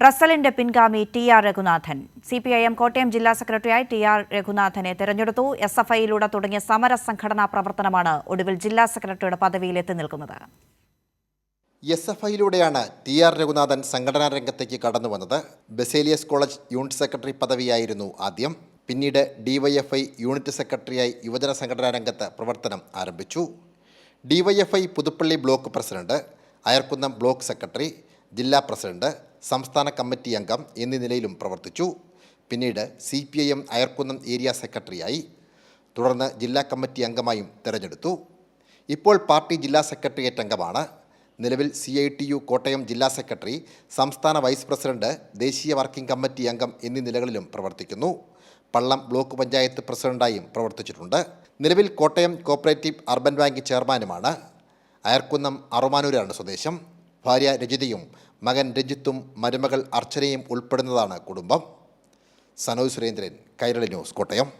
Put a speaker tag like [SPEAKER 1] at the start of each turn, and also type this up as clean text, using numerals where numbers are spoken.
[SPEAKER 1] റസലിന്റെ പിൻഗാമി ടി.ആർ. രഘുനാഥൻ. സിപിഐഎം കോട്ടയം ജില്ലാ സെക്രട്ടറിയായി ടി.ആർ. രഘുനാഥനെ തെരഞ്ഞെടുത്തു. എസ്.എഫ്.ഐയിലൂടെ തുടങ്ങിയ സമര സംഘടനാ പ്രവർത്തനമാണ് ഒടുവിൽ ജില്ലാ സെക്രട്ടറിയുടെ പദവിയിൽ എത്തി നിൽക്കുന്നത്.
[SPEAKER 2] എസ്.എഫ്.ഐയിലൂടെയാണ് ടി.ആർ. രഘുനാഥൻ സംഘടനാ രംഗത്തേക്ക് കടന്നു വന്നത്. ബസേലിയസ് കോളേജ് യൂണിറ്റ് സെക്രട്ടറി പദവിയായിരുന്നു ആദ്യം. പിന്നീട് ഡിവൈഎഫ്ഐ യൂണിറ്റ് സെക്രട്ടറിയായി യുവജന സംഘടനാ രംഗത്ത് പ്രവർത്തനം ആരംഭിച്ചു. DYFI Puthuppally block president, Ayarkunnam block secretary, ജില്ലാ പ്രസിഡന്റ്, സംസ്ഥാന കമ്മിറ്റി അംഗം എന്നീ നിലയിലും പ്രവർത്തിച്ചു. പിന്നീട് CPIM അയർക്കുന്നം ഏരിയ സെക്രട്ടറിയായി, തുടർന്ന് ജില്ലാ കമ്മിറ്റി അംഗമായും തിരഞ്ഞെടുത്തു. ഇപ്പോൾ പാർട്ടി ജില്ലാ സെക്രട്ടേറിയറ്റ് അംഗമാണ്. നിലവിൽ CITU കോട്ടയം ജില്ലാ സെക്രട്ടറി, സംസ്ഥാന വൈസ് പ്രസിഡന്റ്, ദേശീയ വർക്കിംഗ് കമ്മിറ്റി അംഗം എന്നീ നിലകളിലും പ്രവർത്തിക്കുന്നു. പള്ളം ബ്ലോക്ക് പഞ്ചായത്ത് പ്രസിഡന്റായും പ്രവർത്തിച്ചിട്ടുണ്ട്. നിലവിൽ കോട്ടയം കോപ്പറേറ്റീവ് അർബൻ ബാങ്ക് ചെയർമാനുമാണ്. അയർക്കുന്നം അറുമാനൂരാണ് സ്വദേശം. ഭാര്യ രജിതയും മകൻ രഞ്ജിത്തും മരുമകൾ അർച്ചനയും ഉൾപ്പെടുന്നതാണ് കുടുംബം. സനോജ് സുരേന്ദ്രൻ, കൈരളി ന്യൂസ്, കോട്ടയം.